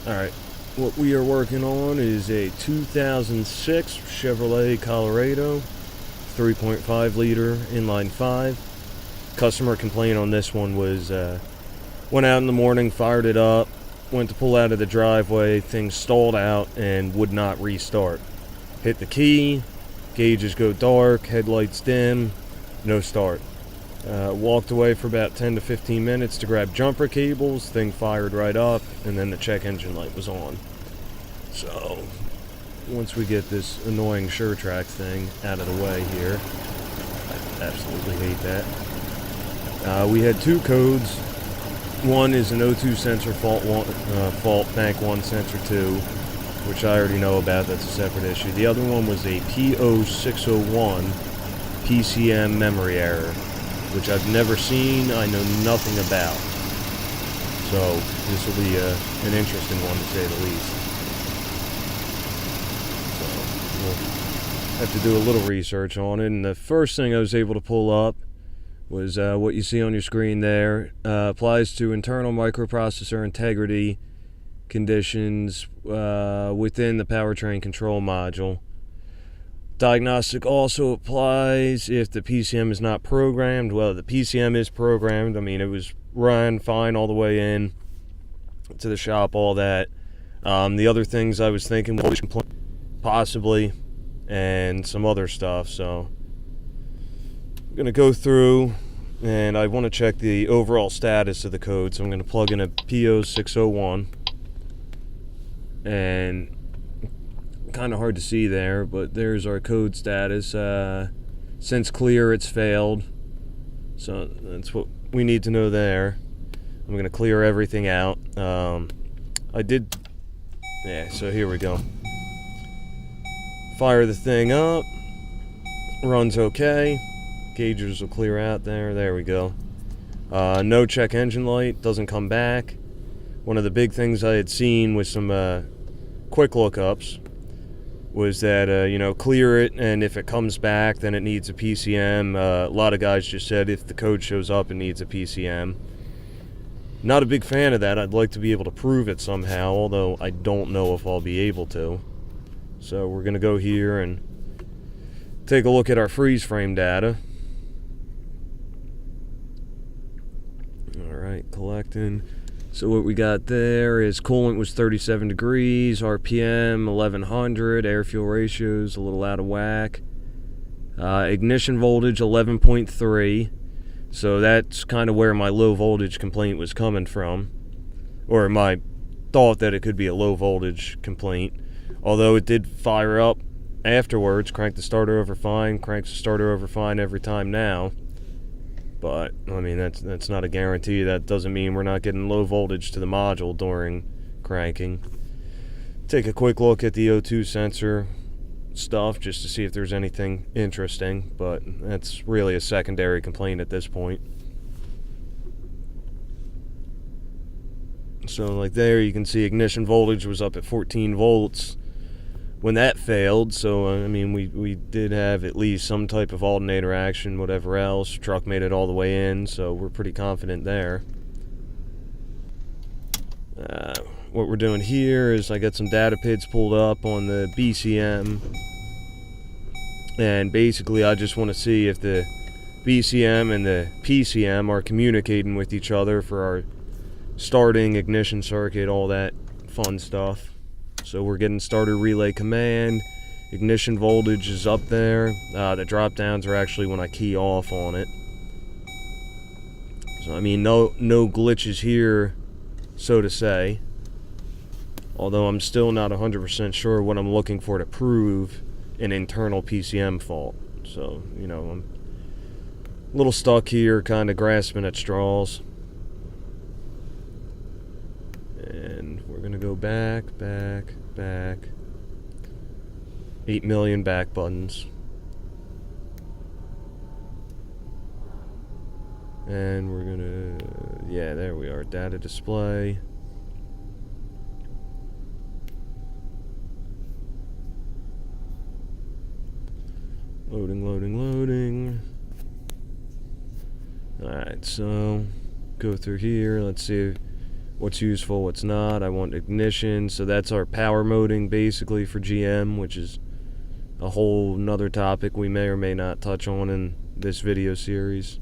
Alright, what we are working on is a 2006 Chevrolet Colorado, 3.5 liter inline 5. Customer complaint on this one was, went out in the morning, fired it up, went to pull out of the driveway, things stalled out and would not restart. Hit the key, gauges go dark, headlights dim, no start. Walked away for about 10 to 15 minutes to grab jumper cables, thing fired right up, and then the check engine light was on. So, once we get this annoying SureTrack thing out of the way here, I absolutely hate that. We had two codes. One is an O2 sensor fault, fault bank 1 sensor 2, which I already know about, that's a separate issue. The other one was a P0601 PCM memory error, which I've never seen, I know nothing about. So this will be an interesting one to say the least. So we'll have to do a little research on it. And the first thing I was able to pull up was what you see on your screen there. Applies to internal microprocessor integrity conditions within the powertrain control module. Diagnostic also applies if the PCM is not programmed. Well, the PCM is programmed. I mean, it was run fine all the way in to the shop, all that. The other things I was thinking was possibly, and some other stuff. So I'm going to go through, and I want to check the overall status of the code. So I'm going to plug in a P0601, and kind of hard to see there, but there's our code status. Since clear, it's failed, so that's what we need to know there. I'm gonna clear everything out. So here we go. Fire the thing up, runs okay, gauges will clear out there we go. No check engine light, doesn't come back. One of the big things I had seen with some quick lookups was that, clear it, and if it comes back, then it needs a PCM. A lot of guys just said if the code shows up, it needs a PCM. Not a big fan of that. I'd like to be able to prove it somehow, although I don't know if I'll be able to. So we're going to go here and take a look at our freeze frame data. Alright, collecting. So what we got there is coolant was 37 degrees, RPM 1100, air-fuel ratios a little out of whack. Ignition voltage 11.3, so that's kind of where my low voltage complaint was coming from, or my thought that it could be a low voltage complaint, although it did fire up afterwards, cranked the starter over fine, cranks the starter over fine every time now. But, I mean, that's not a guarantee. That doesn't mean we're not getting low voltage to the module during cranking. Take a quick look at the O2 sensor stuff just to see if there's anything interesting, but that's really a secondary complaint at this point. So, like there, you can see ignition voltage was up at 14 volts when that failed, so I mean we did have at least some type of alternator action, whatever else. Truck made it all the way in, so we're pretty confident there. What we're doing here is I got some data PIDs pulled up on the BCM, and basically I just want to see if the BCM and the PCM are communicating with each other for our starting, ignition circuit, all that fun stuff. So we're getting starter relay command, ignition voltage is up there, the drop downs are actually when I key off on it. So I mean no glitches here, so to say, although I'm still not 100% sure what I'm looking for to prove an internal PCM fault. So, I'm a little stuck here, kind of grasping at straws. And we're going to go back. 8 million back buttons. And we're going to, yeah, there we are, data display. Loading. Alright, so go through here. Let's see what's useful, what's not. I want ignition, so that's our power moding basically for GM, which is a whole nother topic we may or may not touch on in this video series.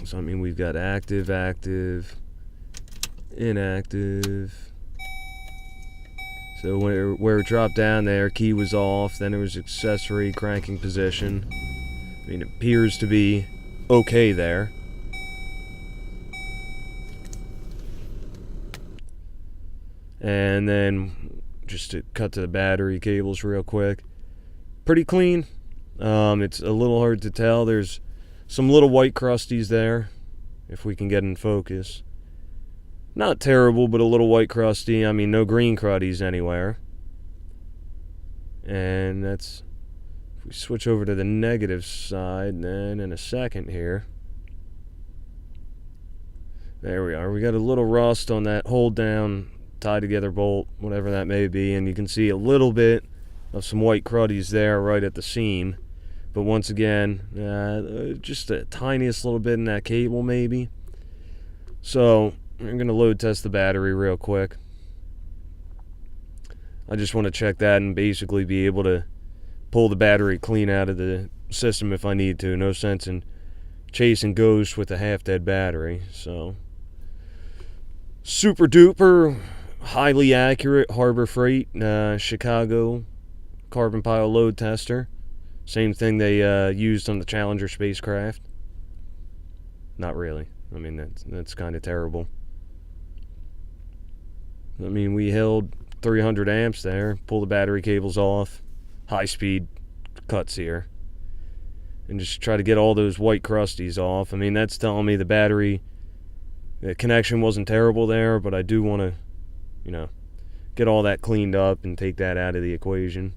So I mean, we've got active, inactive. So where it dropped down there, key was off, then there was accessory cranking position. I mean, it appears to be okay there. And then just to cut to the battery cables real quick. Pretty clean. It's a little hard to tell. There's some little white crusties there, if we can get in focus. Not terrible, but a little white crusty. I mean, no green cruddies anywhere. And that's, if we switch over to the negative side, then in a second here. There we are. We got a little rust on that hold down, tie together bolt, whatever that may be. And you can see a little bit of some white cruddies there right at the seam. But once again, just the tiniest little bit in that cable maybe. So I'm going to load test the battery real quick. I just want to check that and basically be able to pull the battery clean out of the system if I need to. No sense in chasing ghosts with a half-dead battery. So, super duper, highly accurate Harbor Freight Chicago carbon pile load tester. Same thing they used on the Challenger spacecraft. Not really. I mean, that's kind of terrible. I mean, we held 300 amps there, pull the battery cables off, high speed cuts here, and just try to get all those white crusties off. I mean, that's telling me the battery, the connection wasn't terrible there, but I do want to, you know, get all that cleaned up and take that out of the equation.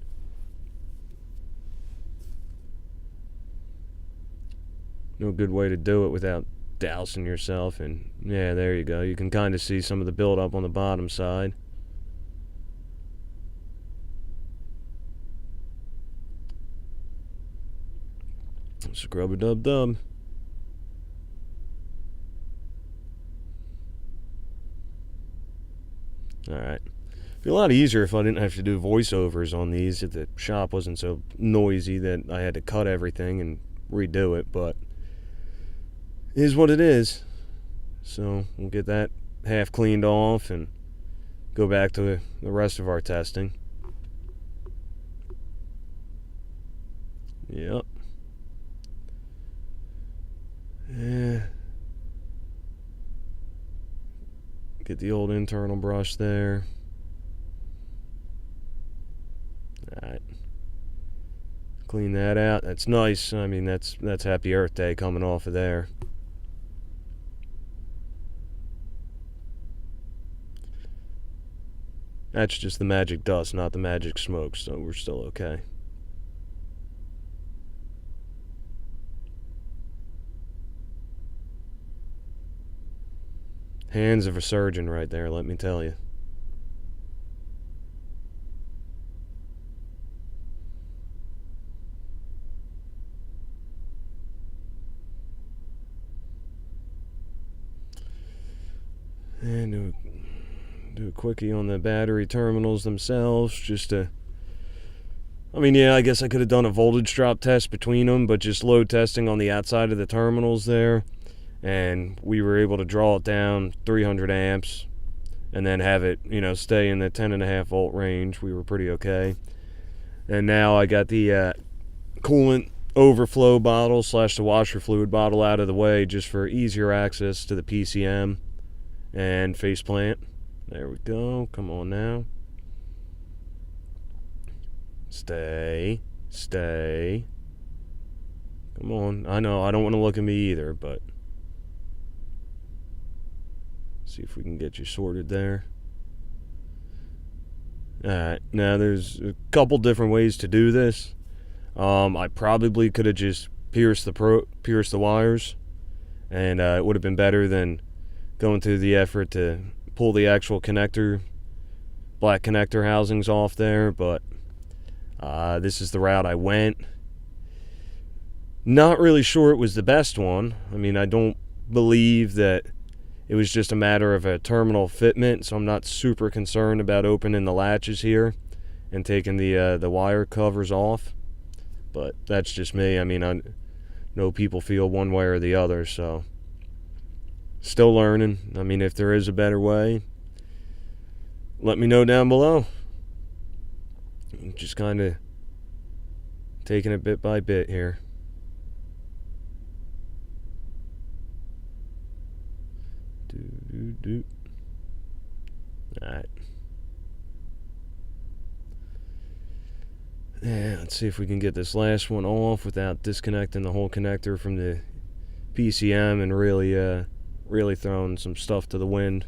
No good way to do it without dousing yourself. And yeah, there you go. You can kind of see some of the buildup on the bottom side. Scrub-a-dub-dub. Alright. It'd be a lot easier if I didn't have to do voiceovers on these, if the shop wasn't so noisy that I had to cut everything and redo it, but it is what it is. So we'll get that half cleaned off and go back to the rest of our testing. Yep. Yeah. Get the old internal brush there. Alright. Clean that out. That's nice. I mean, that's Happy Earth Day coming off of there. That's just the magic dust, not the magic smoke, so we're still okay. Hands of a surgeon right there, let me tell you. And do a quickie on the battery terminals themselves, just to, I mean, yeah, I guess I could have done a voltage drop test between them, but just load testing on the outside of the terminals there, and we were able to draw it down 300 amps and then have it, you know, stay in the 10.5 volt range. We were pretty okay. And now I got the coolant overflow bottle / the washer fluid bottle out of the way just for easier access to the PCM and faceplant. There we go. Come on now. Stay. Come on. I know, I don't want to look at me either, but see if we can get you sorted there. Alright, now there's a couple different ways to do this. I probably could have just pierced the wires, and it would have been better than going through the effort to pull the actual connector, black connector housings off there, but this is the route I went. Not really sure it was the best one. I mean, I don't believe that it was just a matter of a terminal fitment, so I'm not super concerned about opening the latches here and taking the wire covers off. But that's just me. I mean, I know people feel one way or the other, so still learning. I mean, if there is a better way, let me know down below. I'm just kind of taking it bit by bit here. Alright. Yeah, let's see if we can get this last one off without disconnecting the whole connector from the PCM and really throwing some stuff to the wind.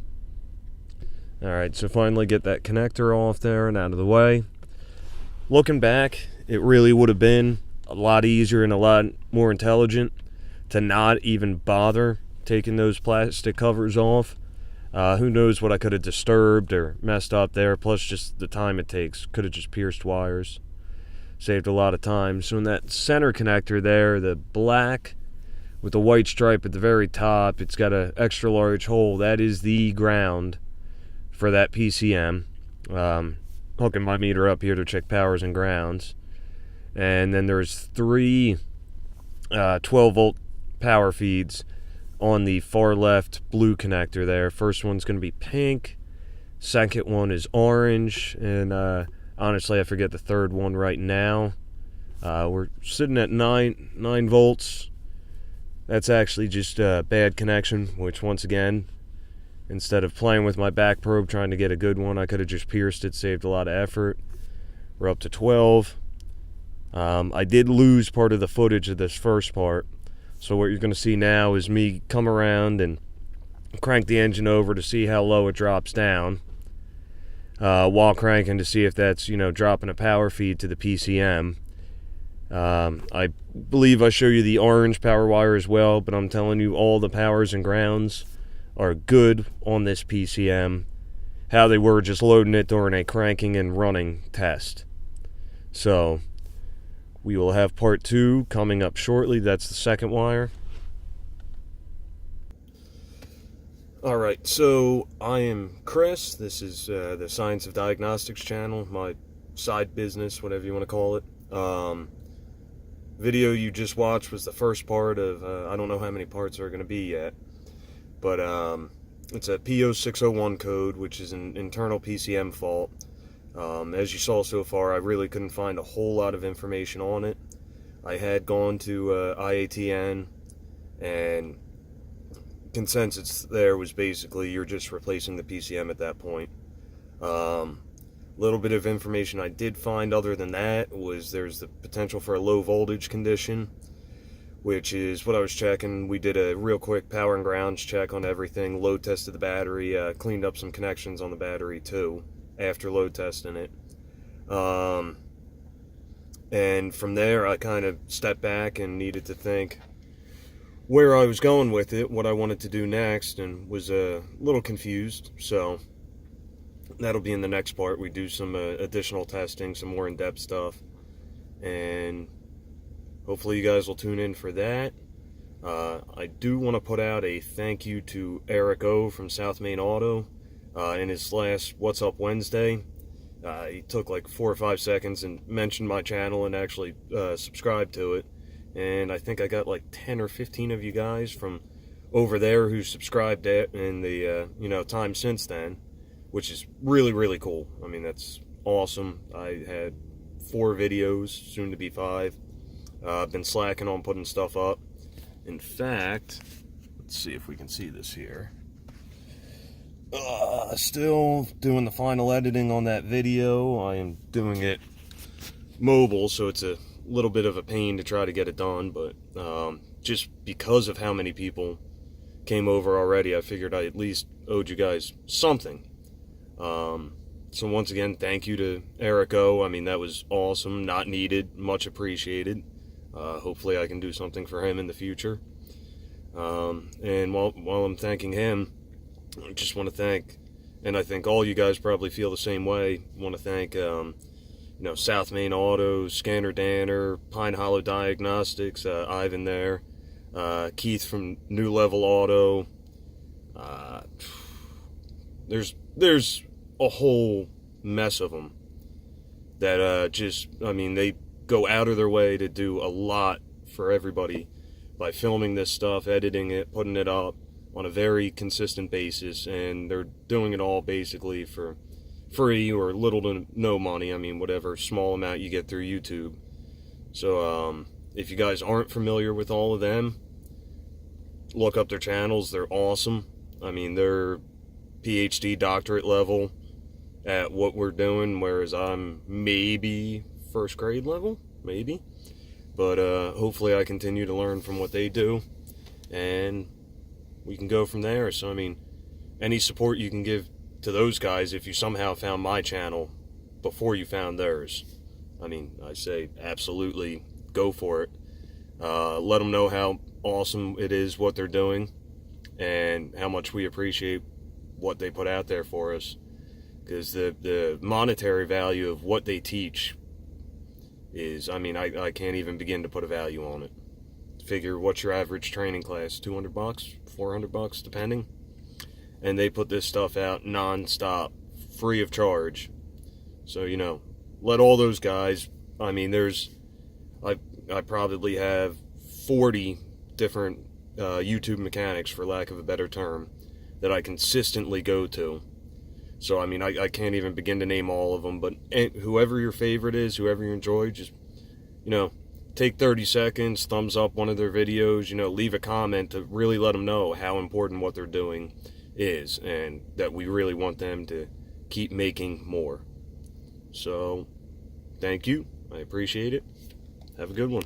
Alright, so finally get that connector off there and out of the way. Looking back, it really would have been a lot easier and a lot more intelligent to not even bother taking those plastic covers off. Who knows what I could have disturbed or messed up there, plus just the time it takes. Could have just pierced wires. Saved a lot of time. So in that center connector there, the black with the white stripe at the very top, it's got an extra large hole. That is the ground for that PCM. Hooking my meter up here to check powers and grounds. And then there's three 12-volt power feeds on the far left blue connector there. First one's going to be pink. Second one is orange. And honestly, I forget the third one right now. We're sitting at 9 volts. That's actually just a bad connection, which once again, instead of playing with my back probe trying to get a good one, I could have just pierced it, saved a lot of effort. We're up to 12. I did lose part of the footage of this first part. So what you're going to see now is me come around and crank the engine over to see how low it drops down. While cranking to see if that's, dropping a power feed to the PCM. I believe I show you the orange power wire as well, but I'm telling you all the powers and grounds are good on this PCM. How they were just loading it during a cranking and running test. So we will have part 2 coming up shortly. That's the second wire. Alright, so I am Chris. This is the Science of Diagnostics channel, my side business, whatever you want to call it. Video you just watched was the first part of, I don't know how many parts there are going to be yet, but it's a P0601 code, which is an internal PCM fault. As you saw so far, I really couldn't find a whole lot of information on it. I had gone to IATN, and consensus there was basically you're just replacing the PCM at that point. Little bit of information I did find other than that was there's the potential for a low voltage condition, which is what I was checking. We did a real quick power and grounds check on everything, load tested the battery, cleaned up some connections on the battery too after load testing it. And from there I kind of stepped back and needed to think where I was going with it, what I wanted to do next, and was a little confused. So that'll be in the next part. We do some additional testing, some more in-depth stuff, and hopefully you guys will tune in for that. I do want to put out a thank you to Eric O from South Main Auto. In his last What's Up Wednesday, he took like 4 or 5 seconds and mentioned my channel and actually subscribed to it. And I think I got like 10 or 15 of you guys from over there who subscribed in the time since then, which is really, really cool. I mean, that's awesome. I had 4 videos, soon to be 5. I've been slacking on putting stuff up. In fact, let's see if we can see this here. Still doing the final editing on that video. I am doing it mobile, so it's a little bit of a pain to try to get it done, but just because of how many people came over already, I figured I at least owed you guys something. So once again, thank you to Eric O. I mean, that was awesome, not needed, much appreciated. Hopefully I can do something for him in the future. And while I'm thanking him, I just want to thank, and I think all you guys probably feel the same way, want to thank South Main Auto, Scanner Danner, Pine Hollow Diagnostics, Ivan there, Keith from New Level Auto. There's a whole mess of them that they go out of their way to do a lot for everybody by filming this stuff, editing it, putting it up on a very consistent basis, and they're doing it all basically for free or little to no money. Whatever small amount you get through YouTube. So if you guys aren't familiar with all of them, look up their channels. They're awesome. They're PhD doctorate level at what we're doing, whereas I'm maybe first grade level, maybe. But hopefully I continue to learn from what they do, and we can go from there. So any support you can give to those guys, if you somehow found my channel before you found theirs, I say absolutely go for it. Let them know how awesome it is what they're doing and how much we appreciate what they put out there for us, because the monetary value of what they teach is, I can't even begin to put a value on it. Figure what's your average training class, $200, $400 depending, and they put this stuff out non-stop, free of charge. So let all those guys, I probably have 40 different YouTube mechanics, for lack of a better term, that I consistently go to. So I can't even begin to name all of them, but whoever your favorite is, whoever you enjoy, just take 30 seconds, thumbs up one of their videos, leave a comment to really let them know how important what they're doing is, and that we really want them to keep making more. So thank you, I appreciate it. Have a good one.